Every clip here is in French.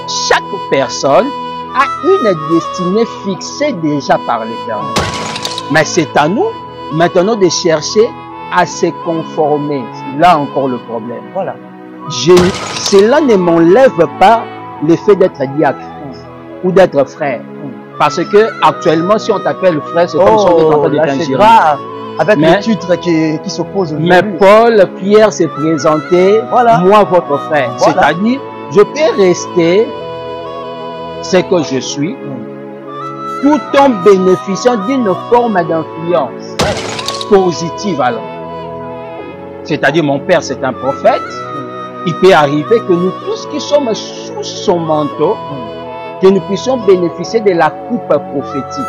chaque personne a une destinée fixée déjà par l'Éternel. Mais c'est à nous maintenant de chercher à se conformer. Là encore le problème. Voilà. Cela ne m'enlève pas le fait d'être diacre ou d'être frère. Parce que actuellement, si on t'appelle frère, c'est comme si on était en train de t'ingérer. Avec le titre qui s'oppose au Mais Paul, Pierre s'est présenté, voilà. Moi votre frère. Voilà. C'est-à-dire, je peux rester ce que je suis, tout en bénéficiant d'une forme d'influence positive alors. C'est-à-dire, mon père c'est un prophète, il peut arriver que nous tous qui sommes sous son manteau, que nous puissions bénéficier de la coupe prophétique.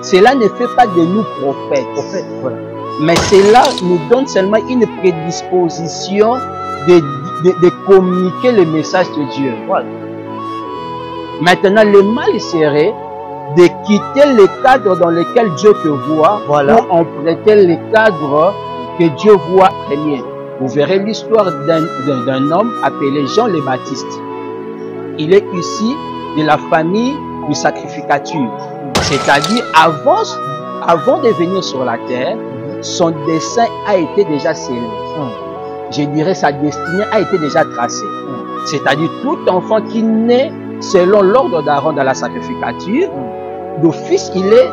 Cela ne fait pas de nous prophètes. Voilà. Mais cela nous donne seulement une prédisposition de communiquer le message de Dieu. Voilà. Maintenant, le mal serait de quitter le cadre dans lequel Dieu te voit pour emprunter le cadre que Dieu voit premier. Vous verrez l'histoire d'un homme appelé Jean le Baptiste. Il est issu de la famille du sacrificature. C'est-à-dire, avant de venir sur la terre, son dessein a été déjà scellé. Je dirais, sa destinée a été déjà tracée. C'est-à-dire, tout enfant qui naît selon l'ordre d'Aaron dans la sacrificature, d'office, il est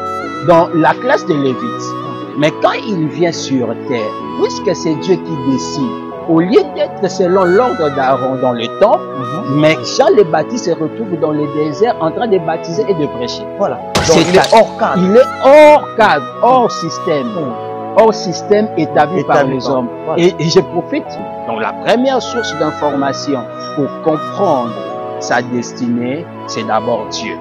dans la classe de Lévite. Mais quand il vient sur terre, puisque c'est Dieu qui décide, au lieu d'être selon l'ordre d'Aaron dans le temple, mais Jean le Baptiste se retrouve dans le désert en train de baptiser et de prêcher. Voilà. Donc il est hors cadre. Il est hors cadre, hors système. Hors système établi par les hommes. Voilà. Et je profite. Donc la première source d'information pour comprendre sa destinée, c'est d'abord Dieu.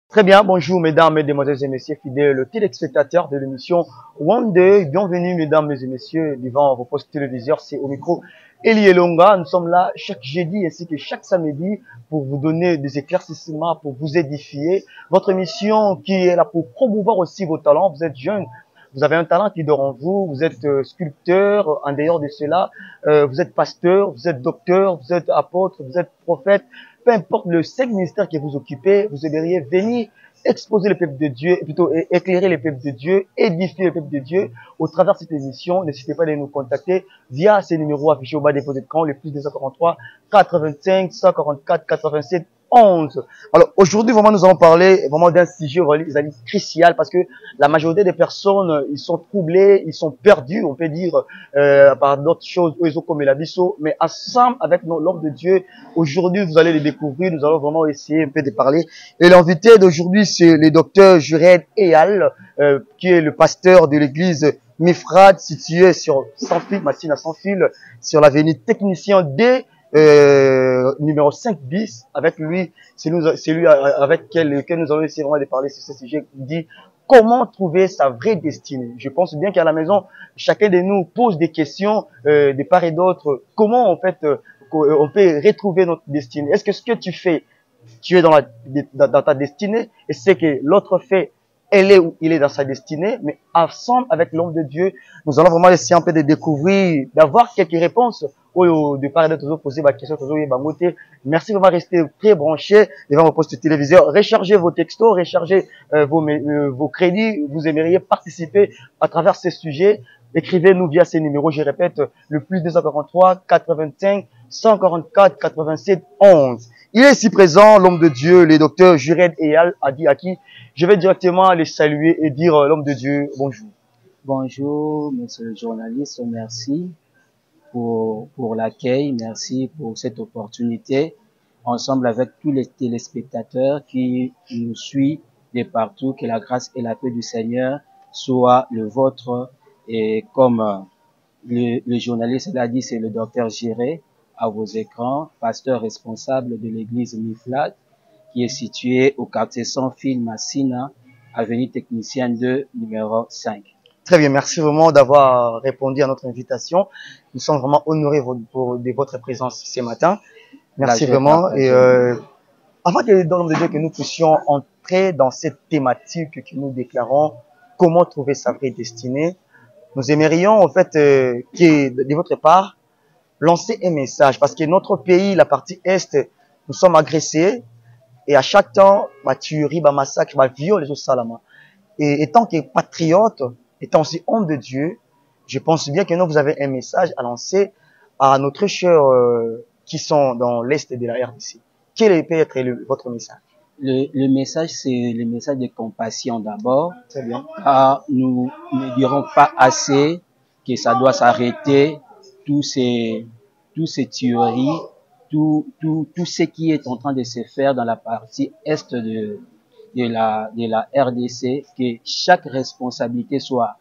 Très bien, bonjour mesdames, mesdemoiselles et messieurs fidèles téléspectateurs de l'émission One Day. Bienvenue mesdames et messieurs devant vos postes téléviseurs, c'est au micro Eli Elonga. Nous sommes là chaque jeudi ainsi que chaque samedi pour vous donner des éclaircissements, pour vous édifier. Votre émission qui est là pour promouvoir aussi vos talents. Vous êtes jeune, vous avez un talent qui dort en vous, vous êtes sculpteur, en dehors de cela, vous êtes pasteur, vous êtes docteur, vous êtes apôtre, vous êtes prophète. Peu importe le seul ministère que vous occupez, vous devriez venir exposer le peuple de Dieu, plutôt éclairer le peuple de Dieu, édifier le peuple de Dieu au travers de cette émission. N'hésitez pas à nous contacter via ces numéros affichés au bas des écrans, le plus 243 85 144 87 11. Alors aujourd'hui vraiment nous allons parler vraiment d'un sujet crucial parce que la majorité des personnes ils sont troublés, ils sont perdus, on peut dire par d'autres choses où ils ont commis l'abisso, mais ensemble avec l'homme de Dieu aujourd'hui vous allez les découvrir, nous allons vraiment essayer un peu de parler. Et l'invité d'aujourd'hui c'est le docteur Jured Eyal qui est le pasteur de l'église Mifrad située sur Sans Fil, Massina Sans Fil, sur l'avenue Technicien D. Numéro 5 bis, avec lui, c'est lui avec lequel nous allons essayer vraiment de parler sur ce sujet qui dit comment trouver sa vraie destinée. Je pense bien qu'à la maison, chacun de nous pose des questions de part et d'autre. Comment en fait on peut retrouver notre destinée? Est-ce que ce que tu fais tu es dans ta destinée et c'est que l'autre fait, elle est où il est dans sa destinée, mais ensemble avec l'homme de Dieu, nous allons vraiment essayer un peu de découvrir, d'avoir quelques réponses de part et d'autre, poser ma question, merci vraiment de rester très branchés devant vos postes téléviseurs. Rechargez vos textos, rechargez vos crédits. Vous aimeriez participer à travers ces sujets. Écrivez-nous via ces numéros. Je répète, le plus 243 85 144 87 11. Il est ici présent, l'homme de Dieu, le docteur Jured Eyal Adi Aki. Je vais directement les saluer et dire l'homme de Dieu, bonjour. Bonjour, monsieur le journaliste, merci pour l'accueil, merci pour cette opportunité, ensemble avec tous les téléspectateurs qui nous suivent de partout, que la grâce et la paix du Seigneur soient le vôtre. Et comme le journaliste l'a dit, c'est le docteur Giré à vos écrans, pasteur responsable de l'église Miflat, qui est située au quartier Sans Fil Massina, avenue Technicienne 2, numéro 5. Très bien, merci vraiment d'avoir répondu à notre invitation. Nous sommes vraiment honorés de votre présence ce matin. Merci vraiment. Et avant que dans le nom de Dieu que nous puissions entrer dans cette thématique que nous déclarons, comment trouver sa vraie destinée, nous aimerions en fait que de votre part lancer un message parce que notre pays, la partie est, nous sommes agressés et à chaque temps, ma tuerie, ma massacre, ma viol, les autres salama. Et étant que patriote, étant aussi homme de Dieu, je pense bien que nous, vous avez un message à lancer à nos très chers qui sont dans l'Est de la RDC. Quel peut être votre message? Le message, c'est le message de compassion d'abord. Très bien. Car nous ne dirons pas assez que ça doit s'arrêter, tous ces tueries, tout ce qui est en train de se faire dans la partie Est de la RDC, que chaque responsabilité soit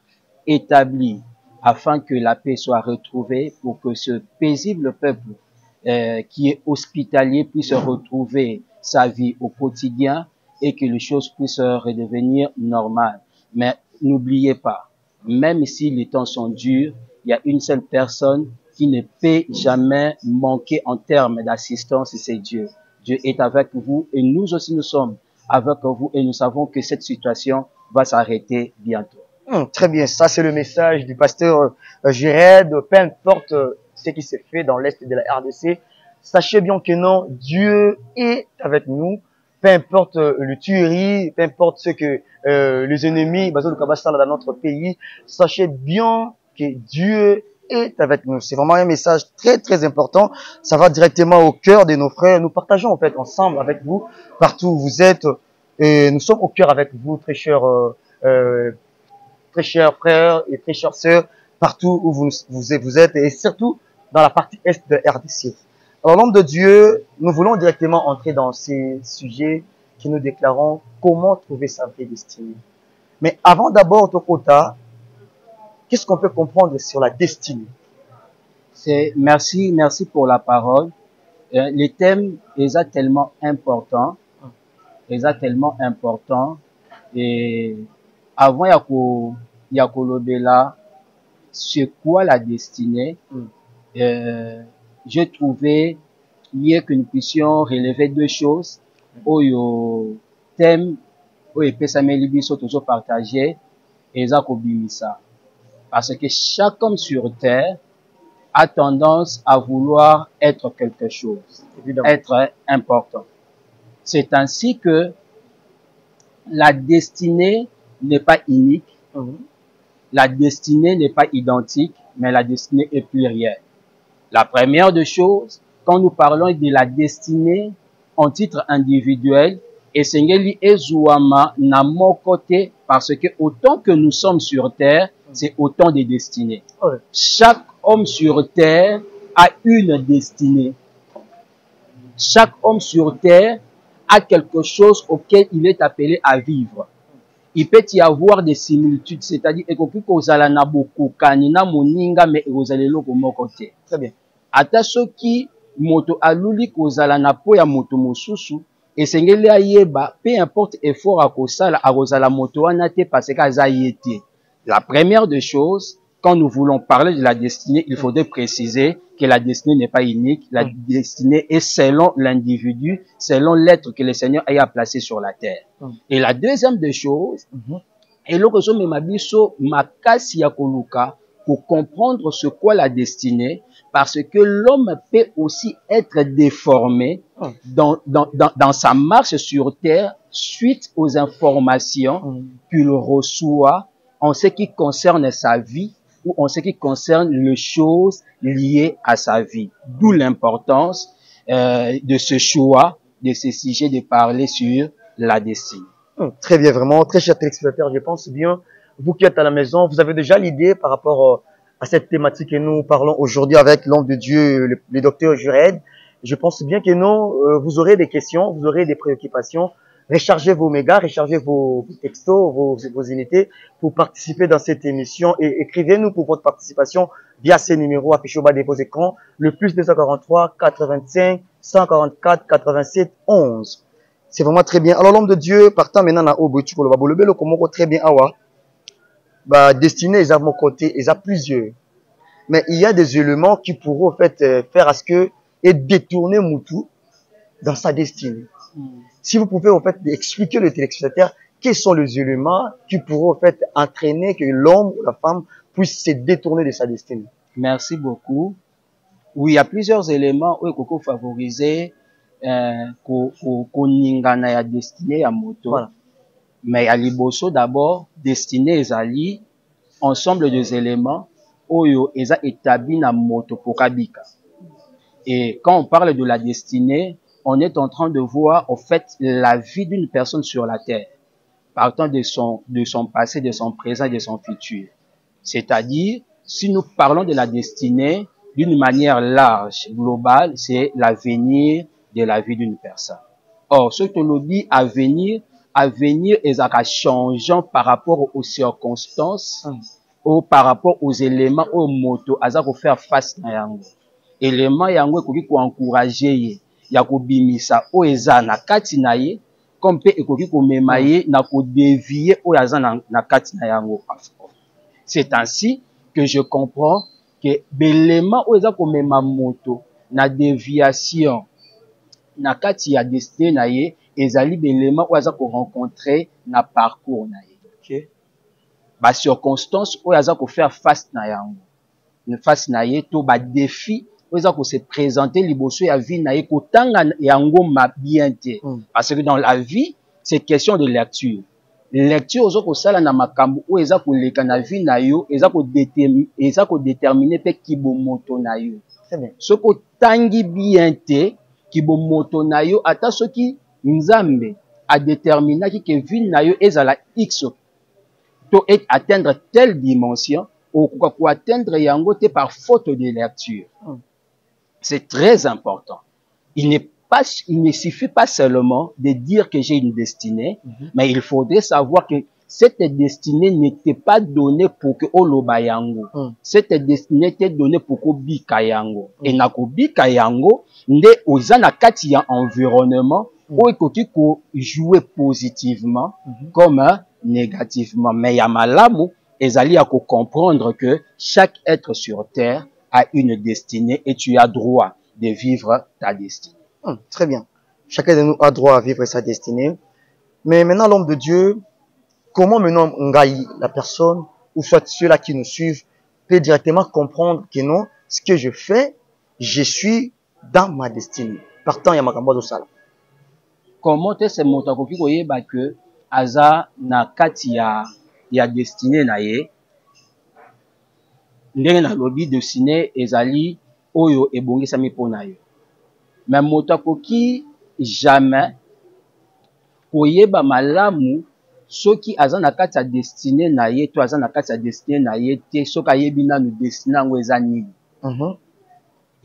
établie afin que la paix soit retrouvée pour que ce paisible peuple qui est hospitalier puisse retrouver sa vie au quotidien et que les choses puissent redevenir normales. Mais n'oubliez pas, même si les temps sont durs, il y a une seule personne qui ne peut jamais manquer en termes d'assistance, c'est Dieu. Dieu est avec vous et nous aussi nous sommes avec vous et nous savons que cette situation va s'arrêter bientôt. Très bien, ça c'est le message du pasteur Jured. Peu importe ce qui s'est fait dans l'Est de la RDC, sachez bien que non, Dieu est avec nous. Peu importe le tuerie, peu importe ce que les ennemis dans notre pays, sachez bien que Dieu est avec nous. C'est vraiment un message très très important. Ça va directement au cœur de nos frères. Nous partageons en fait ensemble avec vous, partout où vous êtes. Et nous sommes au cœur avec vous, très chers frères et très chères sœurs, partout où vous êtes, et surtout dans la partie Est de RDC. Alors, l'homme de Dieu, nous voulons directement entrer dans ces sujets qui nous déclarons comment trouver sa vraie destinée. Mais avant d'abord, Tokota, qu'est-ce qu'on peut comprendre sur la destinée? Merci pour la parole. Les thèmes, ils sont tellement importants. Et avant, il y a Kolobela, c'est quoi la destinée? J'ai trouvé mieux que nous puissions relever deux choses. Au thème, où il peut s'améliorer, toujours partager, et ça, parce que chaque homme sur terre a tendance à vouloir être quelque chose, évidemment, être important. C'est ainsi que la destinée n'est pas unique, la destinée n'est pas identique, mais la destinée est plurielle. La première des choses, quand nous parlons de la destinée en titre individuel, et Sengeli Ezouama n'a mon côté, parce que autant que nous sommes sur terre, c'est autant de destinées. Chaque homme sur terre a une destinée. Chaque homme sur terre a quelque chose auquel il est appelé à vivre. Il peut y avoir des similitudes, c'est-à-dire Très bien. Ata soki moto aluli kozala na po ya moto mosusu esengeli ayeba peu importe effort akosala akozala moto wana te parce que aza ye te. La première des choses, quand nous voulons parler de la destinée, il faudrait préciser que la destinée n'est pas unique. La destinée est selon l'individu, selon l'être que le Seigneur a placé sur la terre. Et la deuxième des choses, et l'occasion me mabiso makasi ya koluka pour comprendre ce qu'est la destinée, parce que l'homme peut aussi être déformé dans sa marche sur terre suite aux informations qu'il reçoit en ce qui concerne sa vie ou en ce qui concerne les choses liées à sa vie. D'où l'importance de ce choix, de ce sujet, de parler sur la destinée. Très bien, vraiment, très cher téléspectateur, je pense bien, vous qui êtes à la maison, vous avez déjà l'idée par rapport à cette thématique que nous parlons aujourd'hui avec l'homme de Dieu, le docteur Jured. Je pense bien que nous, vous aurez des questions, vous aurez des préoccupations. Rechargez vos mégas, rechargez vos textos, vos unités pour participer dans cette émission et écrivez-nous pour votre participation via ces numéros affichés au bas de vos écrans, le plus 243 85 144 87 11. C'est vraiment très bien. Alors l'homme de Dieu, partant maintenant à Oboitu, le comment très bien awa. Bah, destiné, ils ont mon côté, ils ont plusieurs. Mais il y a des éléments qui pourront, en fait, faire à ce que, et détourner Moutou dans sa destinée. Si vous pouvez, en fait, expliquer le téléspectateur quels sont les éléments qui pourront, en fait, entraîner que l'homme ou la femme puisse se détourner de sa destinée. Merci beaucoup. Oui, il y a plusieurs éléments où il faut favoriser koningana ya destinée ya moto. Voilà. Mais à liboso d'abord, destinée ezali ensemble des éléments oyo eza établi na moto pokabika. Et quand on parle de la destinée, on est en train de voir, en fait, la vie d'une personne sur la terre, partant de son passé, de son présent et de son futur. C'est-à-dire, si nous parlons de la destinée d'une manière large, globale, c'est l'avenir de la vie d'une personne. Or, ce que l'on dit avenir est changeant par rapport aux circonstances, ou par rapport aux éléments, aux motos, à faire face à yango. Élément yango ekoki ko encourager ye, ya ko bimisa o eza na kati na ye, comme pe ekoki ko mema ye na ko dévier o yaza na kati na yango. C'est ainsi que je comprends que l'élément o eza ko mema moto na déviation na kati ya destin na ye, ezali l'élément o eza ko rencontrer na parcours na ye. Okay. Ba circonstance o eza ko faire face na yango. Face na ye to ba défi oza ko se présenter liboso ya vie na ye kotanga yango bien te. Parce que dans la vie, c'est question de lecture. Lecture ozo ko sala na makambo o eza ko leka na vie na yo, eza ko déterminer pe kibomoto na yo. Très bien. Soko tangi bien te kibomoto na yo ata soki Nzambe a déterminé que vie na yo ezala X to atteindre telle dimension ou quoi atteindre yango te par faute de lecture. C'est très important. Il ne suffit pas seulement de dire que j'ai une destinée, mais il faudrait savoir que cette destinée n'était pas donnée pour que oloba yango. Cette destinée était donnée pour ko bika yango. Et na ko bika yango nde oza na kati ya environnement ou ekoki ko jouer positivement comme négativement. Mais ya malamu ezali ya ko comprendre que chaque être sur terre a une destinée et tu as droit de vivre ta destinée. Très bien. Chacun de nous a droit à vivre sa destinée. Mais maintenant, l'homme de Dieu, comment maintenant Ngaï, la personne, ou soit ceux-là qui nous suivent, peut directement comprendre que non, ce que je fais, je suis dans ma destinée. Partant, il y a ma cambo sala. Comment est-ce que aza na kati ya destinée na ye? Ndenge na lobi destinée ezali oyo ebongisami pona yo. Mais moto akoki jamais koyeba malamu soki aza na kati ya destinée na ye to aza na kati ya destinée na ye te soki ayebi nanu destinée yango eza nini.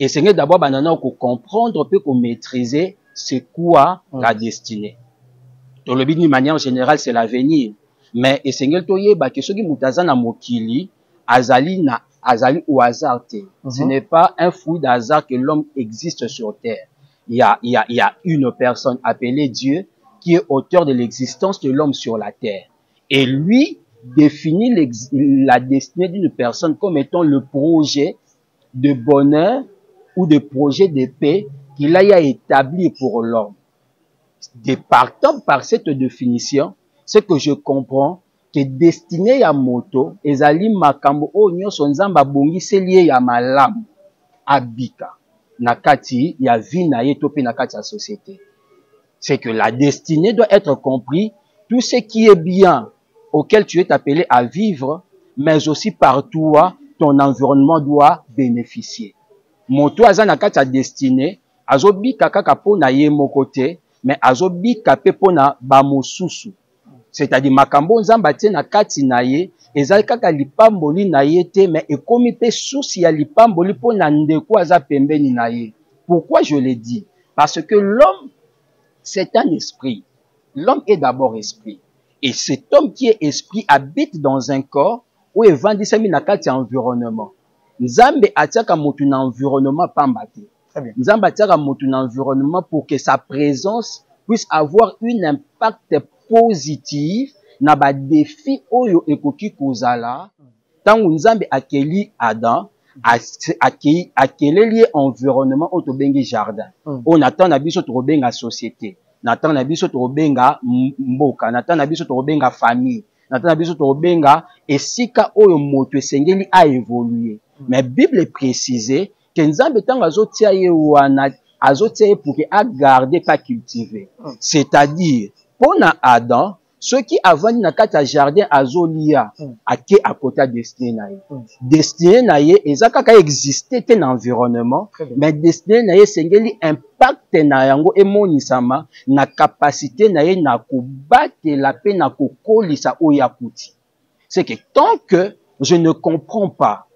Et c'est d'abord banana ko comprendre pe ko maîtriser c'est quoi la destinée. Dans le but d'une manière générale c'est l'avenir. Mais essengel toyeba ke soki moto aza na mokili azali au hasard. Ce n'est pas un fruit d'hasard que l'homme existe sur terre. Il y a une personne appelée Dieu qui est auteur de l'existence de l'homme sur la terre. Et lui, définit la destinée d'une personne comme étant le projet de bonheur ou de projet de paix qu'il a établi pour l'homme. Partant par cette définition, ce que je comprends, que destinée ya moto, ezali makambo o nyonso nzamba bongiseli ya malamu abika na kati ya vie na ye to pe na kati ya société. C'est que la destinée doit être compris, tout ce qui est bien auquel tu es appelé à vivre, mais aussi par toi, ton environnement doit bénéficier. Moto aza na kati ya destinée, azobika kaka po na ye moko te, mais azobika pe po na ba mosusu. C'est-à-dire makambo nzamba tie na kati na ye, ezali kaka lipamboli na ye te, mais ekomi pe souci ya lipamboli po na ndeko aza pembeni na ye. Pourquoi je le dis? Parce que l'homme, c'est un esprit. L'homme est d'abord esprit. Et cet homme qui est esprit habite dans un corps où il vendissami na kati ya environnement. Nzambe atiaka motu na environnement pambate. Nzambe atiaka motu na environnement pour que sa présence puisse avoir un impact positif na ba défi oyo ekoki kozala. Tango Nzambe akeli Adam, akeleli environnement oyo tobengi jardin. On attend na biso tobenga société. Natan na biso tobenga mboka, natan na biso tobenga famille, natan na biso tobenga esika oyo moto esengeli a évoluer. Mais Bible est précisé que Nzambe tango azotia ye wana azotia ye pour que a garder pas cultiver. C'est-à-dire pour na Adam, ceux qui avant na kati ya jardin azolia ake à côté de destiné na ye. Destiné na ye ezaka exister te na environnement, mais destiné na ye sengeli impact na yango emonisama na capacité na ye na kobatela la paix na kokolisa oya kuti. C'est que tant que je ne comprends pas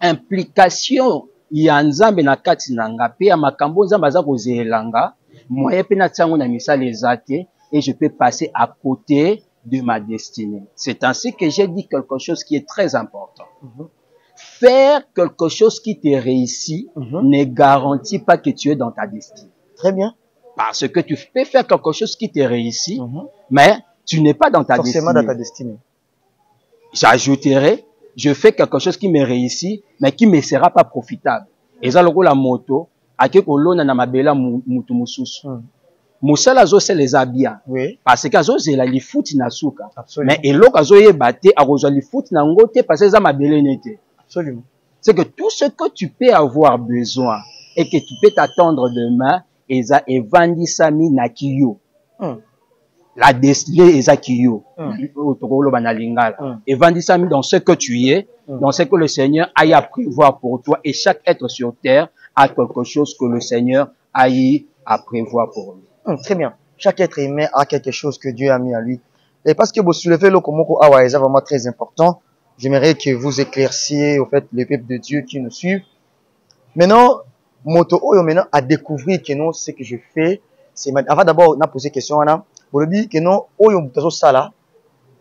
implication ya Nzambe na kati na nga pe ya makambo Nzambe aza kozelanga, moyen pe na tsango na misala ezate, et je peux passer à côté de ma destinée. C'est ainsi que j'ai dit quelque chose qui est très important. Faire quelque chose qui te réussit ne garantit pas que tu es dans ta destinée. Très bien. Parce que tu peux faire quelque chose qui te réussit, mais tu n'es pas dans ta destinée. Forcément dans ta destinée. J'ajouterai, je fais quelque chose qui me réussit, mais qui ne me sera pas profitable. Et ça, la moto, ake kolona na mabela mutu mususu. Musala zo se les bien. Oui. Parce que zo zela li foot na suka. Absolument. Mais eloko zo ye bate a rejoindre li foot na ngote parce que ça mabele nete. Absolument. C'est que tout ce que tu peux avoir besoin et que tu peux t'attendre demain, eza evandi sami na kiyo. La destinée eza kiyo. Otokolo banalingala. Evandi sami dans ce que tu es, dans ce que le Seigneur a à prévoir pour toi, et chaque être sur terre a quelque chose que le Seigneur a à prévoir pour lui. Très bien. Chaque être humain a quelque chose que Dieu a mis à lui. Et parce que vous soulevez le komoko awa, c'est vraiment très important. J'aimerais que vous éclairciez, au fait, le peuple de Dieu qui nous suit. Maintenant, moto oyo maintenant à découvrir que non, ce que je fais, c'est avant d'abord on a posé question là, pour le dire que non, oyo mutazo sala,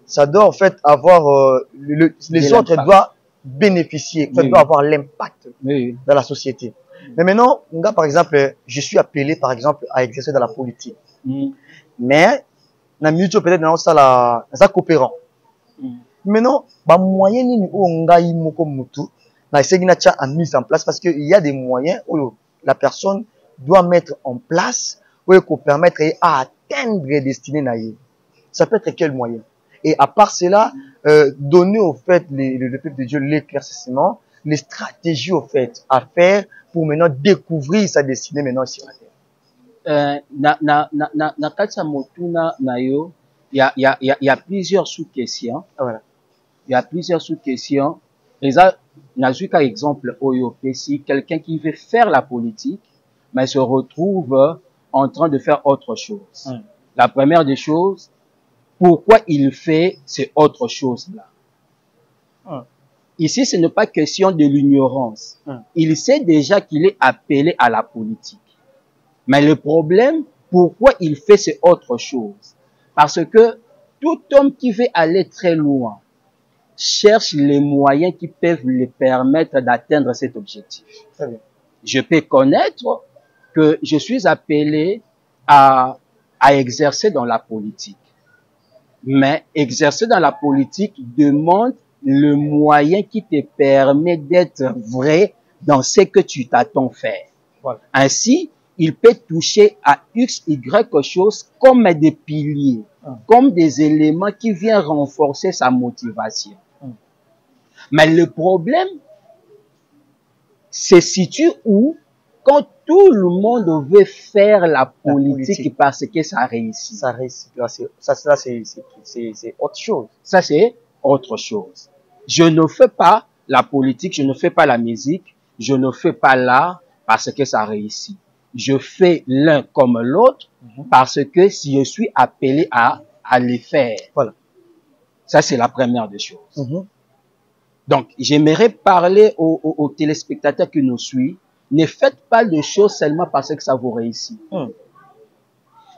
ça doit en fait avoir les autres doivent bénéficier, ça doit avoir l'impact dans la société. Mais maintenant, par exemple, je suis appelé, par exemple, à exercer dans la politique. Mais, na milieu peut-être dans ça coopérant. Maintenant, bah moyen ni où ngai moko mutu, na segina cha a mis en place parce que il y a des moyens où la personne doit mettre en place pour permettre à atteindre les destinées naïe. Ça peut être quel moyen? Et à part cela, donner au fait le peuple de Dieu l'éclaircissement, les stratégies au fait à faire pour maintenant découvrir sa destinée maintenant sur la terre. Na kati ya motuna na yo, il y a plusieurs sous-questions. Voilà. Il y a plusieurs sous-questions. Et ça, n'a vu qu'un exemple oyo si quelqu'un qui veut faire la politique, mais se retrouve en train de faire autre chose. La première des choses, pourquoi il fait ces autres choses-là? Ici, ce n'est pas question de l'ignorance. Il sait déjà qu'il est appelé à la politique. Mais le problème, pourquoi il fait ces autres choses? Parce que tout homme qui veut aller très loin cherche les moyens qui peuvent lui permettre d'atteindre cet objectif. Très bien. Je peux connaître que je suis appelé à exercer dans la politique. Mais exercer dans la politique demande le moyen qui te permet d'être vrai dans ce que tu t'attends faire. Voilà. Ainsi, il peut toucher à X, Y chose comme des piliers, comme des éléments qui viennent renforcer sa motivation. Mais le problème se situe où? Quand tout le monde veut faire la politique parce que ça réussit. Ça réussit. Ça c'est autre chose. Ça, c'est autre chose. Je ne fais pas la politique, je ne fais pas la musique, je ne fais pas l'art parce que ça réussit. Je fais l'un comme l'autre parce que si je suis appelé à les faire. Voilà. Ça, c'est la première des choses. Donc, j'aimerais parler aux téléspectateurs qui nous suivent. Ne faites pas de choses seulement parce que ça vous réussit.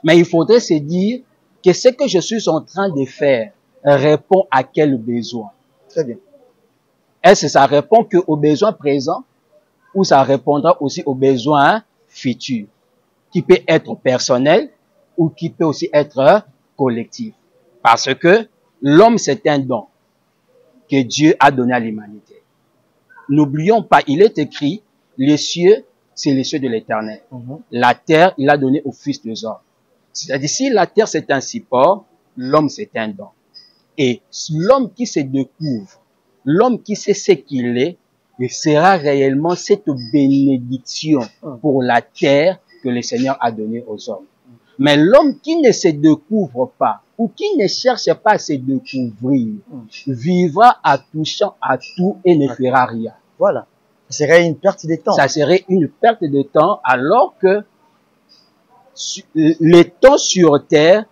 Mais il faudrait se dire que ce que je suis en train de faire répond à quel besoin. Très bien. Est-ce que ça répond qu'aux besoins présents ou ça répondra aussi aux besoins futurs, qui peut être personnel ou qui peut aussi être collectif. Parce que l'homme, c'est un don que Dieu a donné à l'humanité. N'oublions pas, il est écrit, les cieux, c'est les cieux de l'Éternel. La terre, il a donné au Fils des hommes. C'est-à-dire, si la terre, c'est un support, l'homme, c'est un don. Et l'homme qui se découvre, l'homme qui sait ce qu'il est, il sera réellement cette bénédiction pour la terre que le Seigneur a donnée aux hommes. Mais l'homme qui ne se découvre pas, ou qui ne cherche pas à se découvrir, vivra à touchant à tout et ne fera rien. Voilà. Ça serait une perte de temps. Ça serait une perte de temps, alors que le temps sur terre,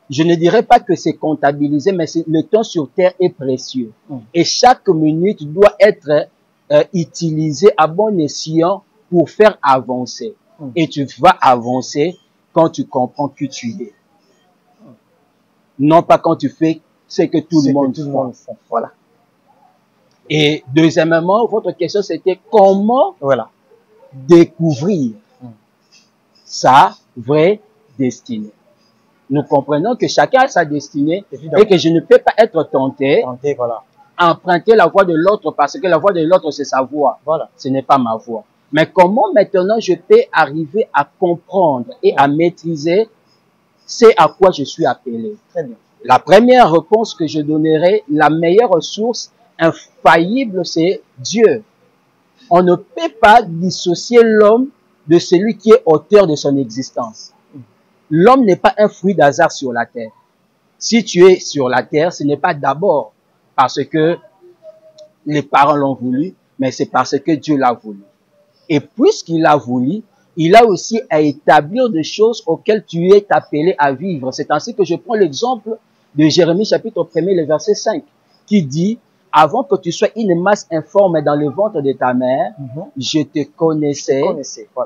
je ne dirais pas que c'est comptabilisé, mais le temps sur terre est précieux. Et chaque minute doit être utilisée à bon escient pour faire avancer. Et tu vas avancer quand tu comprends qui tu es. Non pas quand tu fais ce que tout le monde fait. Voilà. Et deuxièmement, votre question c'était comment découvrir sa vraie destinée. Nous comprenons que chacun a sa destinée. Évidemment. Et que je ne peux pas être tenté, emprunter la voie de l'autre parce que la voie de l'autre c'est sa voie. Ce n'est pas ma voie. Mais comment maintenant je peux arriver à comprendre et à maîtriser ce à quoi je suis appelé? Très bien. La première réponse que je donnerai, la meilleure source infaillible, c'est Dieu. On ne peut pas dissocier l'homme de celui qui est auteur de son existence. L'homme n'est pas un fruit d'hasard sur la terre. Si tu es sur la terre, ce n'est pas d'abord parce que les parents l'ont voulu, mais c'est parce que Dieu l'a voulu. Et puisqu'il a voulu, il a aussi à établir des choses auxquelles tu es appelé à vivre. C'est ainsi que je prends l'exemple de Jérémie chapitre 1er, le verset 5, qui dit, avant que tu sois une masse informe dans le ventre de ta mère, je te connaissais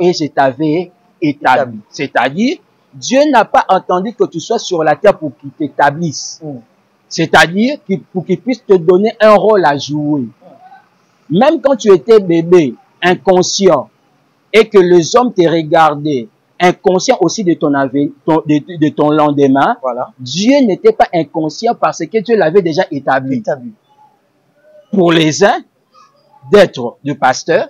et je t'avais établi. C'est-à-dire, Dieu n'a pas entendu que tu sois sur la terre pour qu'il t'établisse. C'est-à-dire pour qu'il puisse te donner un rôle à jouer. Même quand tu étais bébé, inconscient, et que les hommes te regardaient, inconscient aussi de ton lendemain, Dieu n'était pas inconscient parce que Dieu l'avait déjà établi. Pour les uns, d'être du pasteur,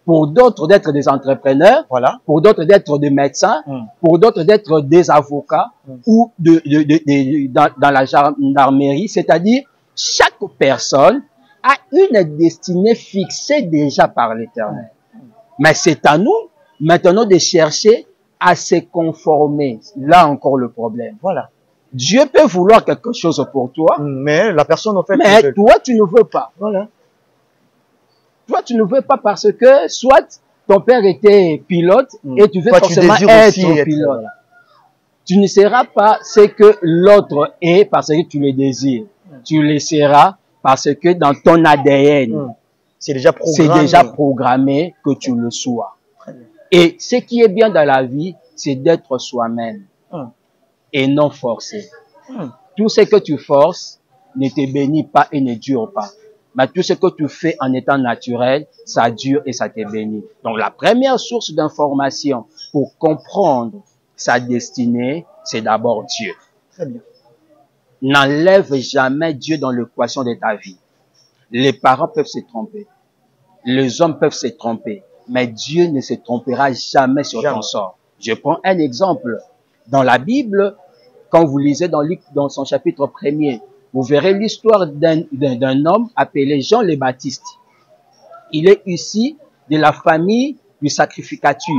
pour d'autres d'être des entrepreneurs, pour d'autres d'être des médecins, pour d'autres d'être des avocats ou dans la gendarmerie. C'est-à-dire, chaque personne a une destinée fixée déjà par l'Éternel. Mais c'est à nous maintenant de chercher à se conformer. Là encore le problème. Dieu peut vouloir quelque chose pour toi, mais la personne en fait. Mais toi tu ne veux pas. Toi tu ne veux pas parce que soit ton père était pilote et tu veux forcément être pilote. Tu ne seras pas ce que l'autre est parce que tu le désires. Tu le seras parce que dans ton ADN, c'est déjà programmé que tu le sois. Et ce qui est bien dans la vie, c'est d'être soi-même et non forcé. Tout ce que tu forces ne te bénit pas et ne dure pas. Mais tout ce que tu fais en étant naturel, ça dure et ça te bénit. Donc la première source d'information pour comprendre sa destinée, c'est d'abord Dieu. Très bien. n'enlève jamais Dieu dans l'équation de ta vie. Les parents peuvent se tromper. Les hommes peuvent se tromper. Mais Dieu ne se trompera jamais sur ton sort. Je prends un exemple. Dans la Bible, quand vous lisez dans Luc, dans son chapitre 1er, vous verrez l'histoire d'un homme appelé Jean le Baptiste. Il est issu de la famille du sacrificature.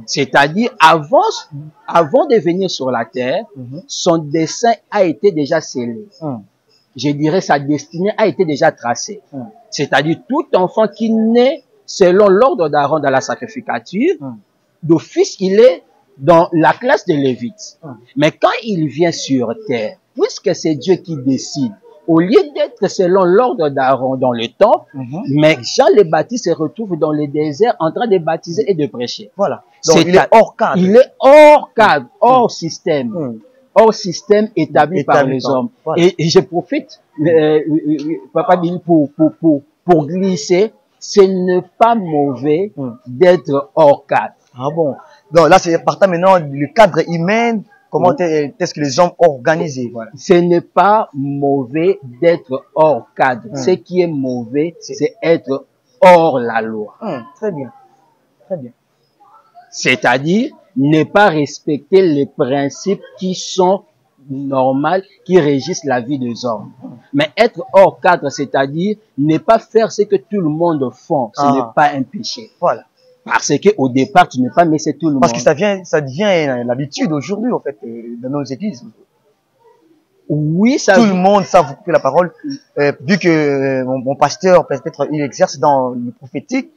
C'est-à-dire, avant de venir sur la terre, son dessein a été déjà scellé. Je dirais, sa destinée a été déjà tracée. C'est-à-dire, tout enfant qui naît selon l'ordre d'Aaron dans la sacrificature, d'office, il est dans la classe de Lévite. Mais quand il vient sur terre, puisque c'est Dieu qui décide, au lieu d'être selon l'ordre d'Aaron dans le temple, mais Jean le Baptiste se retrouve dans le désert en train de baptiser et de prêcher. Voilà. Donc, il est hors cadre. Il est hors cadre, hors système. Hors système établi par les hommes. Voilà. Et je profite, Papa Bill, pour glisser, ce n'est pas mauvais d'être hors cadre. Ah bon? Donc là, c'est partant maintenant le cadre humain. Comment est-ce que les hommes organisés? Voilà. Ce n'est pas mauvais d'être hors cadre. Ce qui est mauvais, c'est être hors la loi. Très bien. Très bien. C'est-à-dire, ne pas respecter les principes qui sont normaux, qui régissent la vie des hommes. Mais être hors cadre, c'est-à-dire, ne pas faire ce que tout le monde fait, ce n'est pas un péché. Voilà. Parce qu'au départ, tu n'es pas laissé tout le monde. Parce que ça devient l'habitude aujourd'hui, en fait, dans nos églises. Oui, ça. Tout le monde sait vous couper la parole. Vu que mon pasteur, peut-être, il exerce dans le prophétique,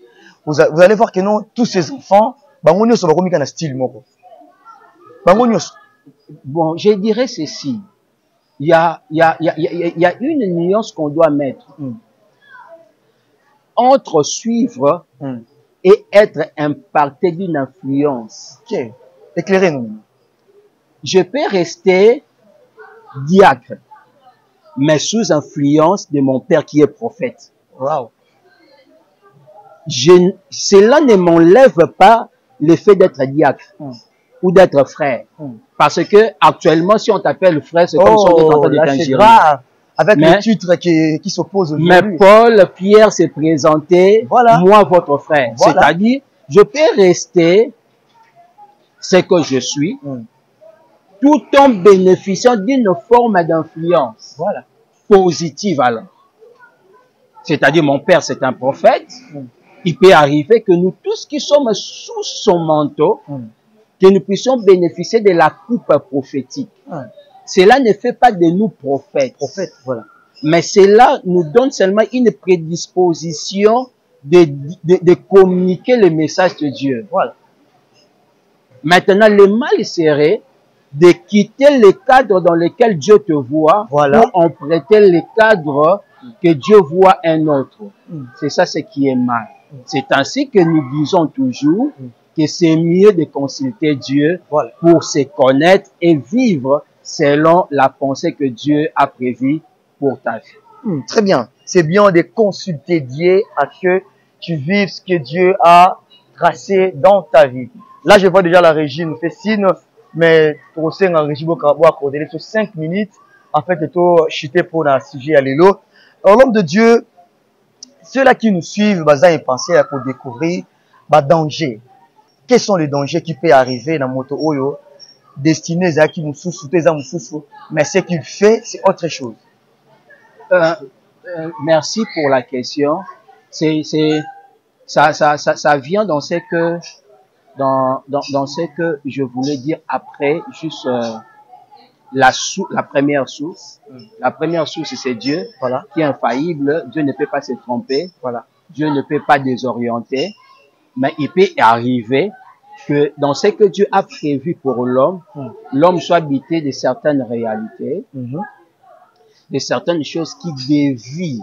vous allez voir que non, tous ces enfants, style. Bon, je dirais ceci. Il y a une nuance qu'on doit mettre entre suivre et être impacté d'une influence. Ok. Éclairez-nous. Je peux rester diacre, mais sous influence de mon père qui est prophète. Wow. Cela ne m'enlève pas le fait d'être diacre ou d'être frère. Parce que actuellement, si on t'appelle frère, c'est comme si on était en train de t'ingérer. Avec le titre qui s'oppose aujourd'hui. Mais Paul, Pierre s'est présenté, moi votre frère. Voilà. C'est-à-dire, je peux rester ce que je suis, tout en bénéficiant d'une forme d'influence positive alors. C'est-à-dire, mon père, c'est un prophète. Il peut arriver que nous tous qui sommes sous son manteau, que nous puissions bénéficier de la coupe prophétique. Cela ne fait pas de nous prophètes. Voilà. Mais cela nous donne seulement une prédisposition de communiquer le message de Dieu. Voilà. Maintenant, le mal serait de quitter le cadre dans lequel Dieu te voit pour emprunter le cadre que Dieu voit un autre. C'est ça ce qui est mal. C'est ainsi que nous disons toujours que c'est mieux de consulter Dieu pour se connaître et vivre selon la pensée que Dieu a prévue pour ta vie. Très bien. C'est bien de consulter Dieu à que tu vives ce que Dieu a tracé dans ta vie. Là, je vois déjà la régie nous fait signe, mais pour aussi en régie, vous accorder sur 5 minutes, en fait, de tout chuter pour un sujet à l'élo. Alors, l'homme de Dieu, ceux-là qui nous suivent, ils ont pensé pour découvrir, danger. Quels sont les dangers qui peuvent arriver dans moto oyo? Destiné à qui nous sous mais ce qu'il fait, c'est autre chose. Merci pour la question. Ça vient dans ce que dans ce que je voulais dire après, juste la première source. La première source, c'est Dieu, qui est infaillible. Dieu ne peut pas se tromper. Dieu ne peut pas désorienter. Mais il peut arriver que dans ce que Dieu a prévu pour l'homme, l'homme soit habité de certaines réalités, de certaines choses qui dévient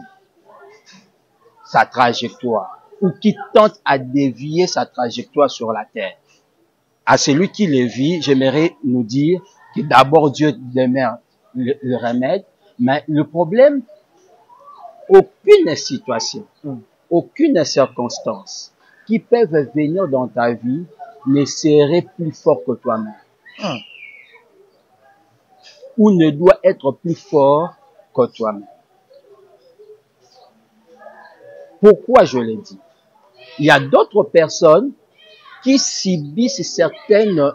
sa trajectoire ou qui tentent à dévier sa trajectoire sur la terre. À celui qui le vit, j'aimerais nous dire que d'abord Dieu demeure le remède, mais le problème, aucune situation, aucune circonstance qui peuvent venir dans ta vie ne serait plus fort que toi-même. ou ne doit être plus fort que toi-même. Pourquoi je l'ai dit? Il y a d'autres personnes qui subissent certaines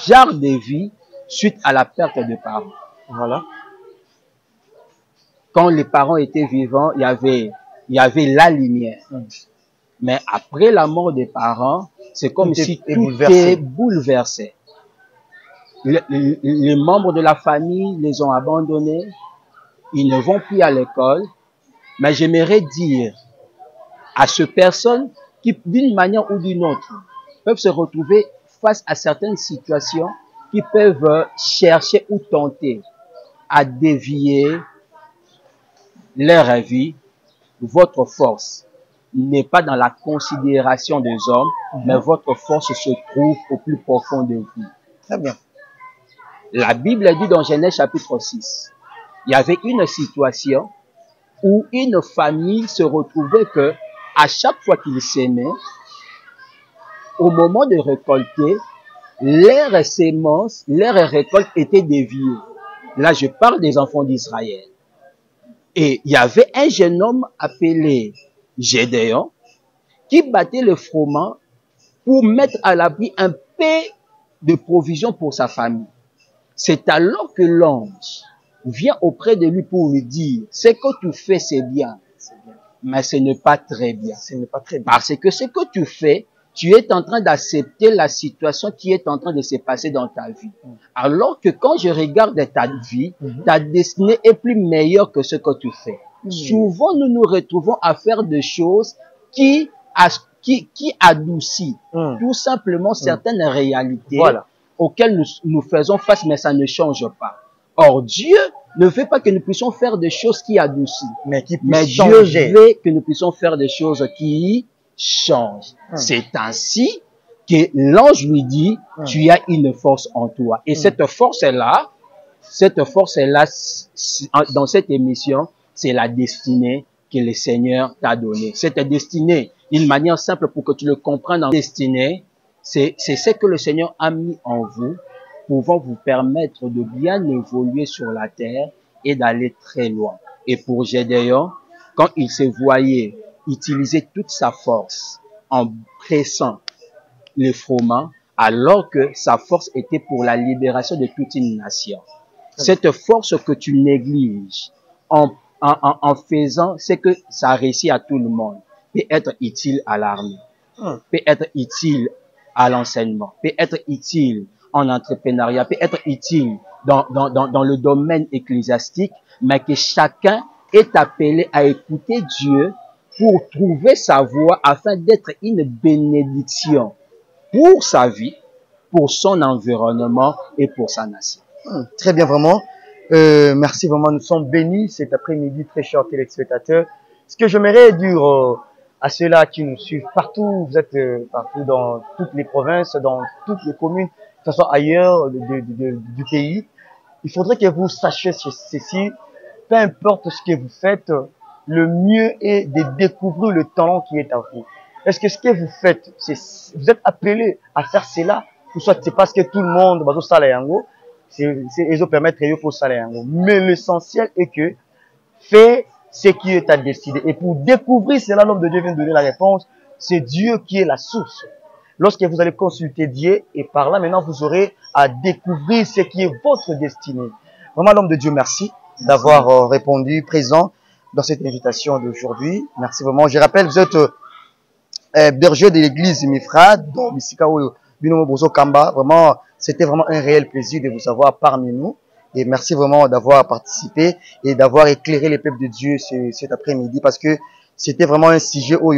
genres de vie suite à la perte de parents. Voilà. Quand les parents étaient vivants, il y avait la lumière. Mais après la mort des parents, c'est comme si tout est bouleversé. Les membres de la famille les ont abandonnés. Ils ne vont plus à l'école. Mais j'aimerais dire à ces personnes qui, d'une manière ou d'une autre, peuvent se retrouver face à certaines situations qui peuvent chercher ou tenter à dévier leur vie. Votre force n'est pas dans la considération des hommes, mais votre force se trouve au plus profond de vous. Très bien. La Bible dit dans Genèse chapitre 6, il y avait une situation où une famille se retrouvait que, à chaque fois qu'ils s'aimaient, au moment de récolter, leurs semences, leurs récoltes étaient déviées. Là, je parle des enfants d'Israël. Et il y avait un jeune homme appelé Gédéon qui battait le froment pour mettre à l'abri un peu de provisions pour sa famille. C'est alors que l'ange vient auprès de lui pour lui dire, ce que tu fais, c'est bien, mais ce n'est pas très bien. Ce n'est pas très bien. Parce que ce que tu fais, tu es en train d'accepter la situation qui est en train de se passer dans ta vie. Alors que quand je regarde ta vie, ta destinée est plus meilleure que ce que tu fais. Souvent, nous nous retrouvons à faire des choses qui adoucit tout simplement certaines réalités auxquelles nous faisons face, mais ça ne change pas. Or, Dieu ne veut pas que nous puissions faire des choses qui adoucissent, mais Dieu veut que nous puissions faire des choses qui changent. C'est ainsi que l'ange lui dit, tu as une force en toi. Et cette force-là, dans cette émission, c'est la destinée que le Seigneur t'a donnée. Cette destinée, d'une manière simple pour que tu le comprennes, en destinée, c'est ce que le Seigneur a mis en vous, pouvant vous permettre de bien évoluer sur la terre et d'aller très loin. Et pour Gédéon, quand il se voyait utiliser toute sa force en pressant le froment, alors que sa force était pour la libération de toute une nation. Cette force que tu négliges en faisant ce que ça réussit à tout le monde, peut être utile à l'armée, peut être utile à l'enseignement, peut être utile en entrepreneuriat, peut être utile dans le domaine ecclésiastique, mais que chacun est appelé à écouter Dieu pour trouver sa voie afin d'être une bénédiction pour sa vie, pour son environnement et pour sa nation. Très bien, vraiment. Merci vraiment, nous sommes bénis cet après-midi, très chers téléspectateurs. Ce que j'aimerais dire à ceux-là qui nous suivent partout, vous êtes partout dans toutes les provinces, dans toutes les communes, que ce soit ailleurs du pays, il faudrait que vous sachiez ceci, peu importe ce que vous faites, le mieux est de découvrir le talent qui est à vous. Est-ce que ce que vous faites, vous êtes appelé à faire cela, ou soit c'est parce que tout le monde va au salaire en gros, ils permettent de pour salaire en gros. Mais l'essentiel est que fais ce qui est ta destinée. Et pour découvrir cela, l'homme de Dieu vient de donner la réponse. C'est Dieu qui est la source. Lorsque vous allez consulter Dieu, et par là, maintenant, vous aurez à découvrir ce qui est votre destinée. Vraiment, l'homme de Dieu, merci d'avoir répondu présent dans cette invitation d'aujourd'hui. Merci vraiment. Je rappelle, vous êtes berger de l'église Mifra, dans Missikao Binomo Bozo Kamba. Vraiment, c'était vraiment un réel plaisir de vous avoir parmi nous. Et merci vraiment d'avoir participé et d'avoir éclairé les peuples de Dieu cet après-midi, parce que c'était vraiment un sujet où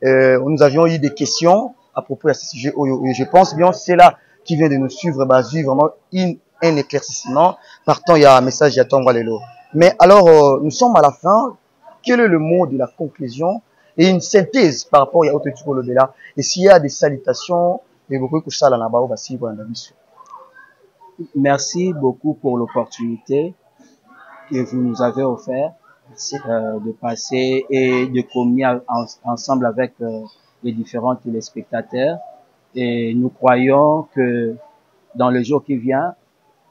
nous avions eu des questions à propos de ce sujet. Et je pense bien c'est là qui vient de nous suivre, vraiment un éclaircissement. Partant, il y a un message, il y a Tom Walelo. Mais alors, nous sommes à la fin. Quel est le mot de la conclusion et une synthèse par rapport à Otetuko Lobela? Et s'il y a des salutations, et beaucoup de ça, là, merci beaucoup pour l'opportunité que vous nous avez offert de passer et de communier ensemble avec les différents téléspectateurs. Et nous croyons que dans le jour qui vient,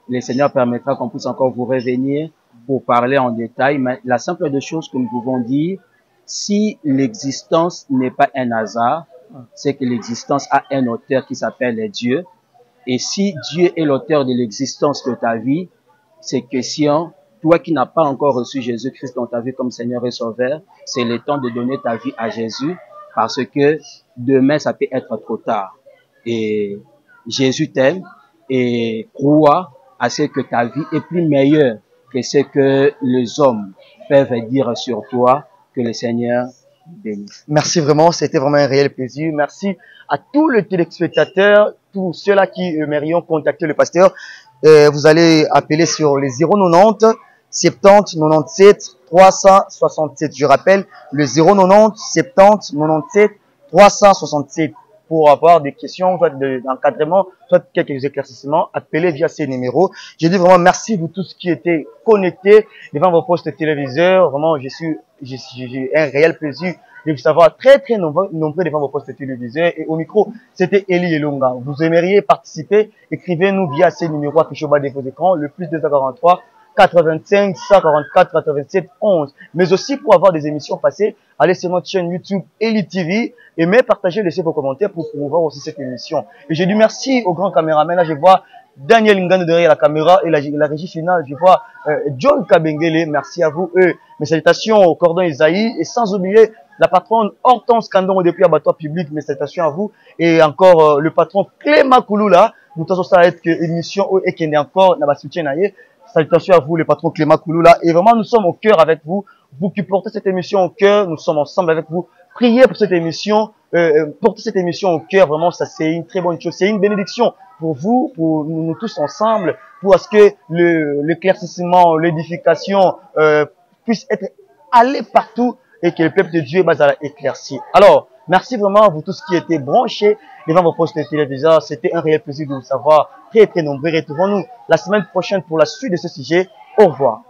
le Seigneur permettra qu'on puisse encore vous revenir pour parler en détail. Mais la simple des choses que nous pouvons dire, si l'existence n'est pas un hasard, c'est que l'existence a un auteur qui s'appelle Dieu. Et si Dieu est l'auteur de l'existence de ta vie, c'est question, toi qui n'as pas encore reçu Jésus-Christ dans ta vie comme Seigneur et Sauveur, c'est le temps de donner ta vie à Jésus, parce que demain, ça peut être trop tard. Et Jésus t'aime et crois à ce que ta vie est plus meilleure que ce que les hommes peuvent dire sur toi. Que le Seigneur bénisse. Merci vraiment, c'était vraiment un réel plaisir. Merci à tous les téléspectateurs, tous ceux-là qui m'auriont contacté le pasteur. Vous allez appeler sur les 090 70 97 367. Je rappelle, le 090 70 97 367 pour avoir des questions, soit d'encadrement, soit quelques éclaircissements, appelez via ces numéros. Je dis vraiment merci vous tous qui étaient connectés devant vos postes téléviseurs. Vraiment, j'ai un réel plaisir de vous savoir très nombreux devant vos postes téléviseurs. Et au micro, c'était Eli Elonga. Vous aimeriez participer, écrivez-nous via ces numéros affichés au bas de vos écrans, le plus 243 85 144 87 11. Mais aussi pour avoir des émissions passées, allez sur notre chaîne YouTube Eli TV, aimez, partagez, laissez vos commentaires pour promouvoir aussi cette émission. Et je dis merci au grand caméraman. Là, je vois Daniel Ngano derrière la caméra et la régie finale. Je vois John Kabengele. Merci à vous. Mes salutations au cordon Isaïe et sans oublier la patronne Hortense Kandon depuis Abattoir Public. Mes salutations à vous et encore le patron Clément Kouloula. Nous avons ça être que émission et qui est encore dans ma soutien. Salutations à vous, le patron Clément Kouloula. Et vraiment, nous sommes au cœur avec vous. Vous qui portez cette émission au cœur, nous sommes ensemble avec vous. Priez pour cette émission. Portez cette émission au cœur. Vraiment, ça, c'est une très bonne chose. C'est une bénédiction pour vous, pour nous tous ensemble, pour ce que l'éclaircissement, l'édification puisse être allé partout et que le peuple de Dieu va éclairci. Alors, merci vraiment à vous tous qui étaient branchés devant vos postes téléviseurs. C'était un réel plaisir de vous savoir très nombreux. Retrouvons-nous la semaine prochaine pour la suite de ce sujet. Au revoir.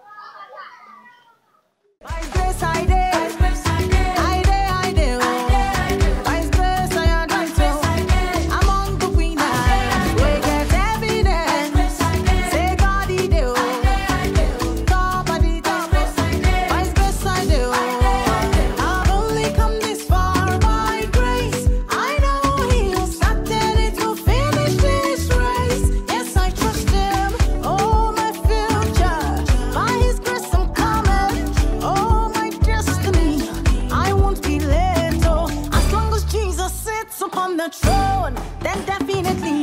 Upon the throne, then definitely